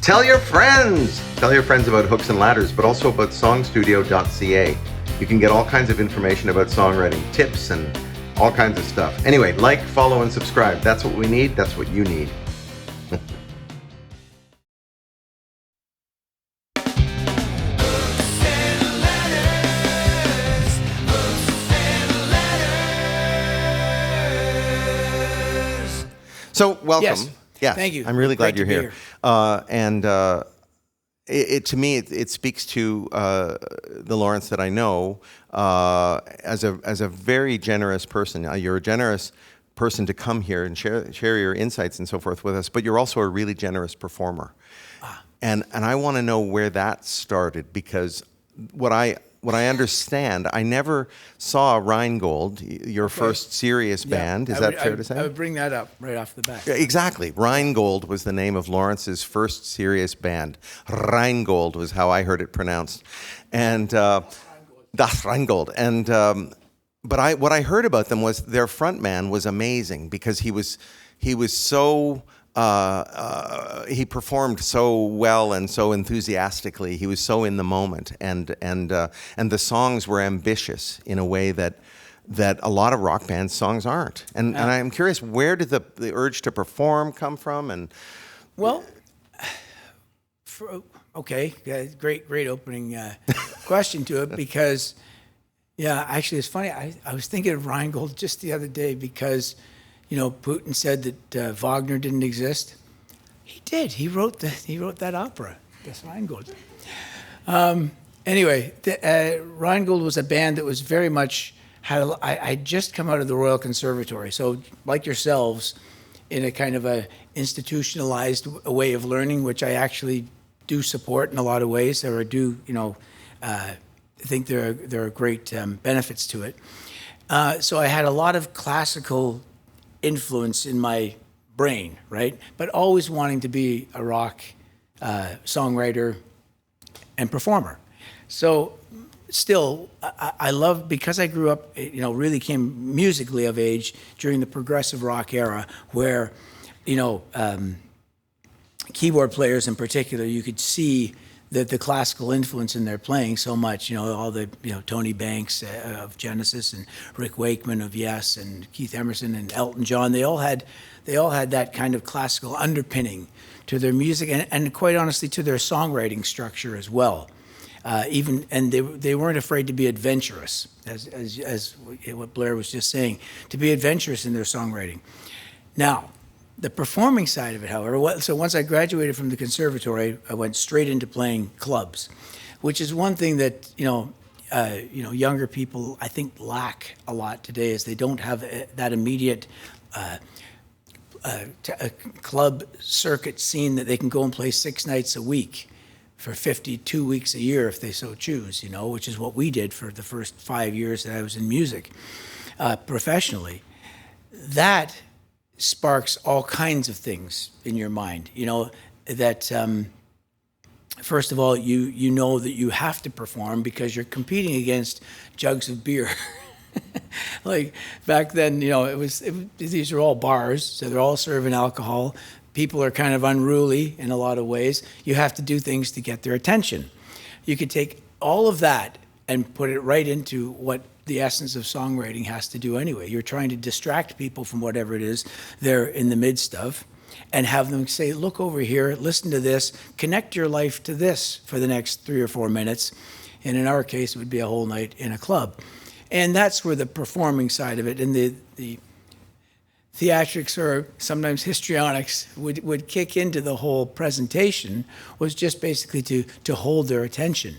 Tell your friends! Tell your friends about Hooks and Ladders, but also about songstudio.ca. You can get all kinds of information about songwriting, tips, and all kinds of stuff. Anyway, like, follow, and subscribe. That's what we need. That's what you need. So, welcome. Yes. Yeah, Thank you. I'm really glad Great you're to be here. To me, it speaks to the Lawrence that I know as a very generous person. You're a generous person to come here and share your insights and so forth with us, but you're also a really generous performer. And I want to know where that started, because what I understand, I never saw Rheingold, your first serious band. Is that fair to say? I would bring that up right off the bat. Exactly. Rheingold was the name of Lawrence's first serious band. Rheingold was how I heard it pronounced. And Das Rheingold. And but what I heard about them was their front man was amazing, because he was so he performed so well and so enthusiastically. He was so in the moment, and the songs were ambitious in a way that a lot of rock band songs aren't. And I'm curious, where did the urge to perform come from? And well, great opening question to it, because actually it's funny. I was thinking of Rheingold just the other day, because Putin said that Wagner didn't exist. He did. He wrote that opera, Das Rheingold. Anyway, Rheingold was a band that was very much I'd just come out of the Royal Conservatory, so like yourselves, in a kind of a institutionalized way of learning, which I actually do support in a lot of ways, or do think there are great benefits to it. So I had a lot of classical influence in my brain, right? But always wanting to be a rock songwriter and performer. So still, I love, because I grew up, really came musically of age during the progressive rock era, where, keyboard players in particular, you could see the classical influence in their playing so much. All the Tony Banks of Genesis, and Rick Wakeman of Yes, and Keith Emerson and Elton John. They all had that kind of classical underpinning to their music, and quite honestly to their songwriting structure as well. And they weren't afraid to be adventurous, as what Blair was just saying, to be adventurous in their songwriting. Now, the performing side of it, however, so once I graduated from the conservatory, I went straight into playing clubs, which is one thing that younger people, I think, lack a lot today, is they don't have that immediate club circuit scene that they can go and play 6 nights a week for 52 weeks a year if they so choose, which is what we did for the first 5 years that I was in music professionally. That sparks all kinds of things in your mind, that first of all, you know that you have to perform because you're competing against jugs of beer. Like back then, these are all bars, so they're all serving alcohol. People are kind of unruly in a lot of ways. You have to do things to get their attention. You could take all of that and put it right into what the essence of songwriting has to do anyway. You're trying to distract people from whatever it is they're in the midst of, and have them say, look over here, listen to this, connect your life to this for the next 3 or 4 minutes. And in our case, it would be a whole night in a club. And that's where the performing side of it and the theatrics, or sometimes histrionics, would kick into the whole presentation, was just basically to hold their attention.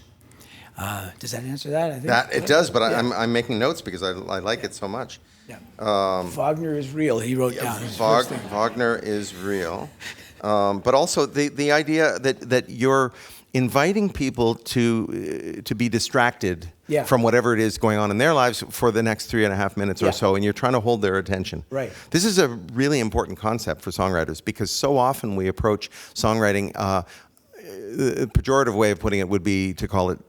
Does that answer that? I think that it does, but yeah. I'm making notes because I like it so much. Yeah. Wagner is real. He wrote down. Wagner is real, but also the idea that you're inviting people to be distracted from whatever it is going on in their lives for the next 3.5 minutes or so, and you're trying to hold their attention. Right. This is a really important concept for songwriters, because so often we approach songwriting. The pejorative way of putting it would be to call it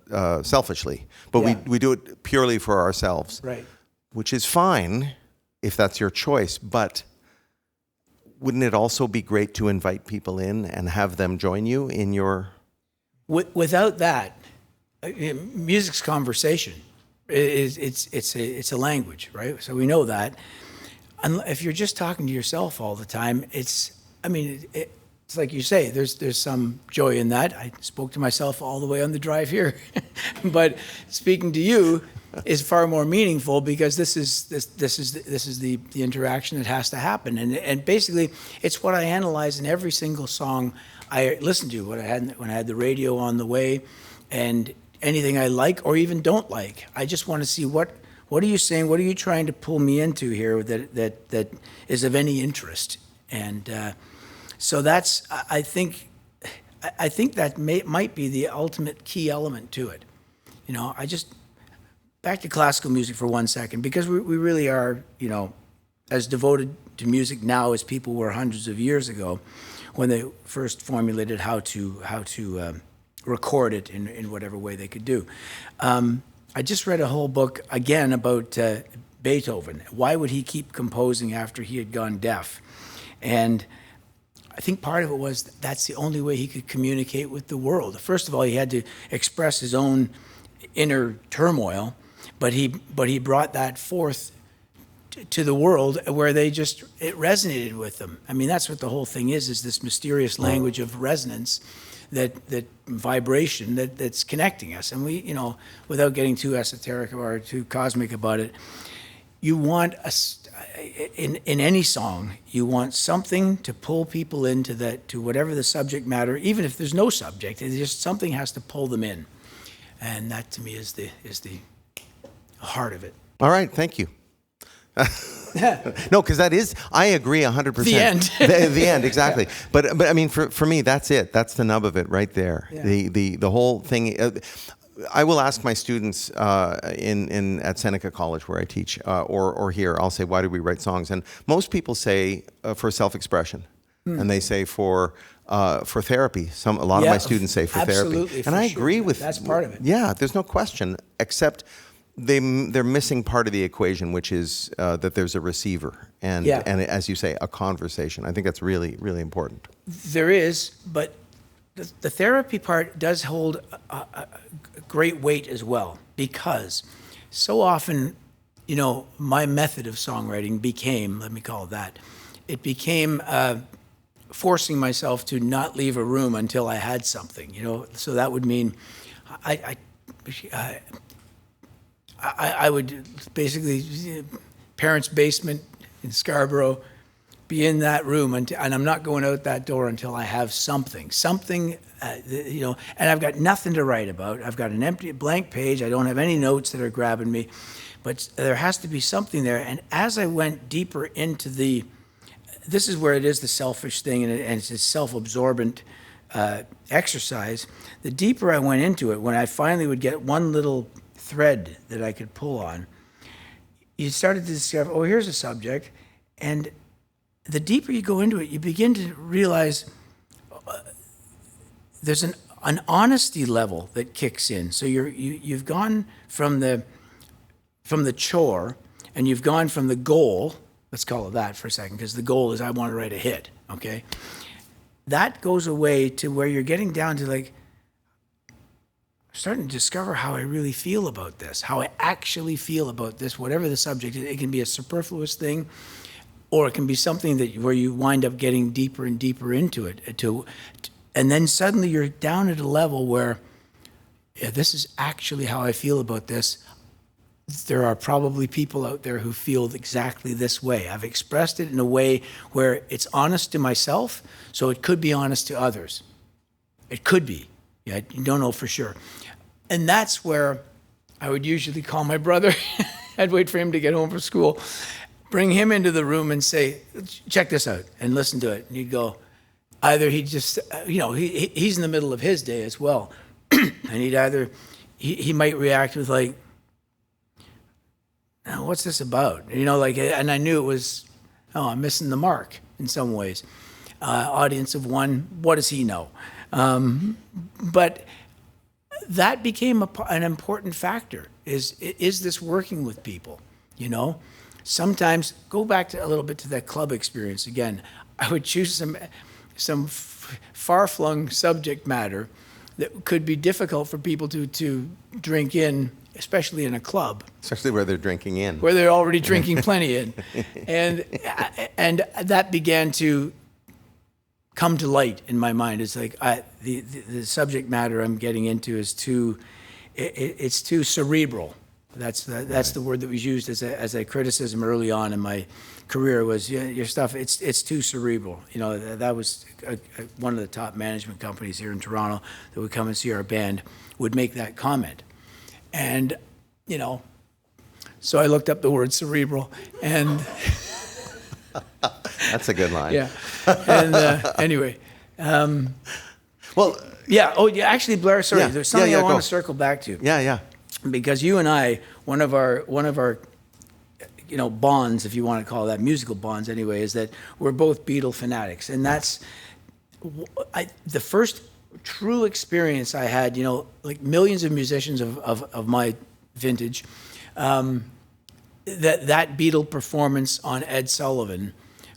selfishly, but we do it purely for ourselves, right? Which is fine if that's your choice. But wouldn't it also be great to invite people in and have them join you in your... Without that, music's conversation. It's a language, right? So we know that. If you're just talking to yourself all the time, it's like you say, there's some joy in that. I spoke to myself all the way on the drive here, but speaking to you is far more meaningful because this is the interaction that has to happen, and basically it's what I analyze in every single song I listen to. When I had the radio on the way, and anything I like or even don't like, I just want to see what are you saying, what are you trying to pull me into here that is of any interest, and so that's I think that might be the ultimate key element to it. Back to classical music for 1 second, because we really are, as devoted to music now as people were hundreds of years ago when they first formulated how to record it in whatever way they could do. I just read a whole book again about Beethoven. Why would he keep composing after he had gone deaf? And I think part of it was that's the only way he could communicate with the world. First of all, he had to express his own inner turmoil, but he brought that forth to the world where it resonated with them. I mean, that's what the whole thing is this mysterious language of resonance, that vibration that's connecting us. And we, without getting too esoteric or too cosmic about it, you want in any song, you want something to pull people into to whatever the subject matter, even if there's no subject, just something has to pull them in. And that to me is the heart of it. All right, thank you. No, because I agree 100%. The end. the end, exactly. Yeah. But I mean, for me, that's it. That's the nub of it right there. Yeah. The whole thing. I will ask my students at Seneca College where I teach, or here, I'll say, why do we write songs? And most people say for self-expression, and they say for therapy. A lot of my students say for absolutely, therapy, and I agree with that's part of it. Yeah, there's no question, except they're missing part of the equation, which is that there's a receiver and as you say, a conversation. I think that's really, really important. There is, but the therapy part does hold a great weight as well, because so often, my method of songwriting became, let me call it that, it became forcing myself to not leave a room until I had something, so that would mean I would basically, parents' basement in Scarborough, be in that room, and I'm not going out that door until I have something, and I've got nothing to write about. I've got an empty, blank page. I don't have any notes that are grabbing me, but there has to be something there. And as I went deeper into this is where it is the selfish thing, and it's a self-absorbent exercise. The deeper I went into it, when I finally would get one little thread that I could pull on, you started to discover, here's a subject, and the deeper you go into it, you begin to realize there's an honesty level that kicks in. So you've gone from the chore, and you've gone from the goal. Let's call it that for a second, because the goal is I want to write a hit. Okay, that goes away to where you're getting down to starting to discover how I really feel about this, how I actually feel about this, whatever the subject is. It can be a superfluous thing, or it can be something where you wind up getting deeper and deeper into it. And then suddenly you're down at a level where, this is actually how I feel about this. There are probably people out there who feel exactly this way. I've expressed it in a way where it's honest to myself, so it could be honest to others. It could be. Yeah, you don't know for sure. And that's where I would usually call my brother. I'd wait for him to get home from school, bring him into the room and say, check this out, and listen to it. And he'd go, either he'd just, he's in the middle of his day as well. And he might react with now, what's this about? And I knew it was, I'm missing the mark in some ways. Audience of one, what does he know? But that became an important factor. Is this working with people? Sometimes, go back a little bit to that club experience again. I would choose some far-flung subject matter that could be difficult for people to drink in, especially in a club. Especially where they're drinking in. Where they're already drinking plenty in. And that began to come to light in my mind. It's like the subject matter I'm getting into is it's too cerebral. That's the word that was used as a criticism early on in my career was, your stuff, it's too cerebral. That was one of the top management companies here in Toronto that would come and see our band would make that comment. And, so I looked up the word cerebral and... That's a good line. Yeah. And anyway. Well... Yeah. Oh, yeah. Actually, Blair, sorry. Yeah. There's something Yeah, I want go. to circle back to. Yeah. Because you and I, one of our bonds, if you want to call that musical bonds anyway, is that we're both Beatle fanatics. And that's the first true experience I had, like millions of musicians of my vintage, that Beatle performance on Ed Sullivan,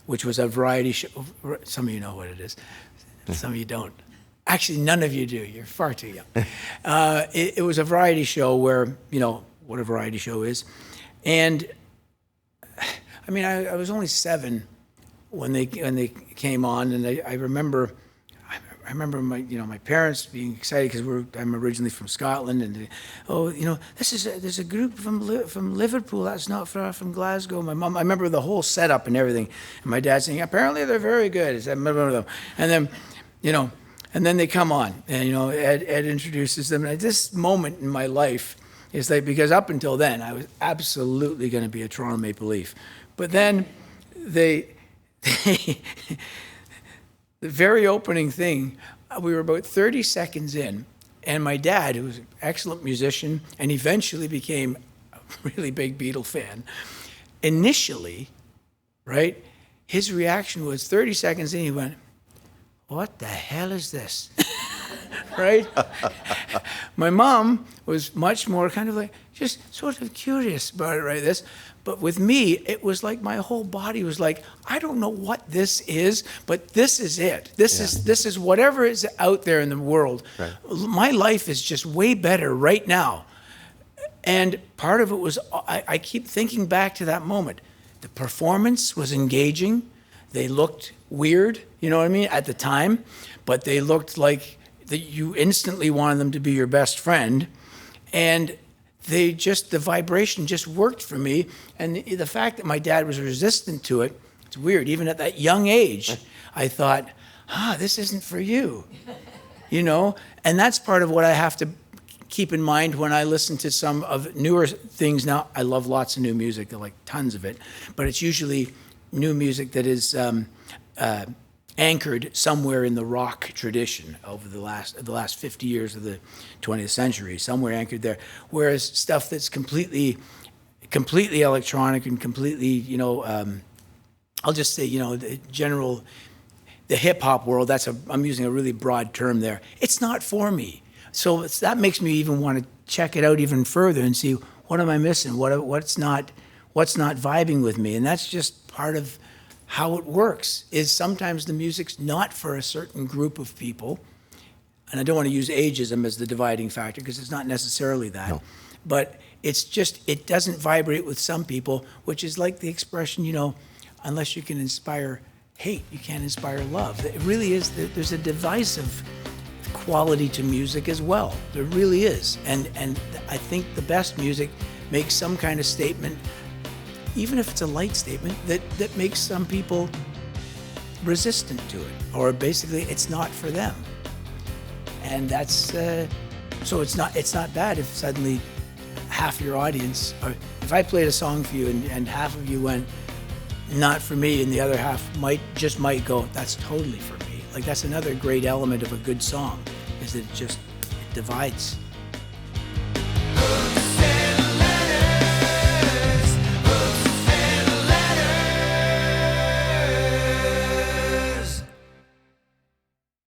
which was a variety show. Some of you know what it is. Some of you don't. Actually, none of you do. You're far too young. It was a variety show where, what a variety show is. And, I mean, I was only 7 when they came on, and I remember my parents being excited because I'm originally from Scotland, and there's a group from Liverpool that's not far from Glasgow. My mom, I remember the whole setup and everything, and my dad saying, apparently they're very good. I remember them, and then, and then they come on, and Ed introduces them. And this moment in my life is like, because up until then I was absolutely going to be a Toronto Maple Leaf, but then the very opening thing, we were about 30 seconds in, and my dad, who was an excellent musician and eventually became a really big Beatle fan, initially, right, his reaction was 30 seconds in, he went, what the hell is this? Right? My mom was much more kind of like, just sort of curious about it, right? But with me, it was like my whole body was like, I don't know what this is, but this is it. This is whatever is out there in the world. Right. My life is just way better right now. And part of it was, I keep thinking back to that moment. The performance was engaging. They looked weird, you know what I mean, at the time, but they looked like that you instantly wanted them to be your best friend. And the vibration just worked for me. And the fact that my dad was resistant to it, it's weird. Even at that young age, I thought, this isn't for you, And that's part of what I have to keep in mind when I listen to some of newer things. Now, I love lots of new music, like tons of it, but it's usually new music that is anchored somewhere in the rock tradition over the last 50 years of the 20th century, somewhere anchored there. Whereas stuff that's completely electronic and completely, I'll just say, the hip hop world. I'm using a really broad term there. It's not for me. So that makes me even want to check it out even further and see what am I missing, what's not vibing with me, and that's just part of how it works. Is sometimes the music's not for a certain group of people, and I don't want to use ageism as the dividing factor because it's not necessarily that, no. But it's just it doesn't vibrate with some people, which is like the expression, unless you can inspire hate, you can't inspire love. It really is. There's a divisive quality to music as well. There really is. And I think the best music makes some kind of statement, even if it's a light statement, that makes some people resistant to it, or basically it's not for them. And that's so it's not bad if suddenly half your audience, or if I played a song for you and half of you went, not for me, and the other half might go, that's totally for me. Like, that's another great element of a good song, is that it divides.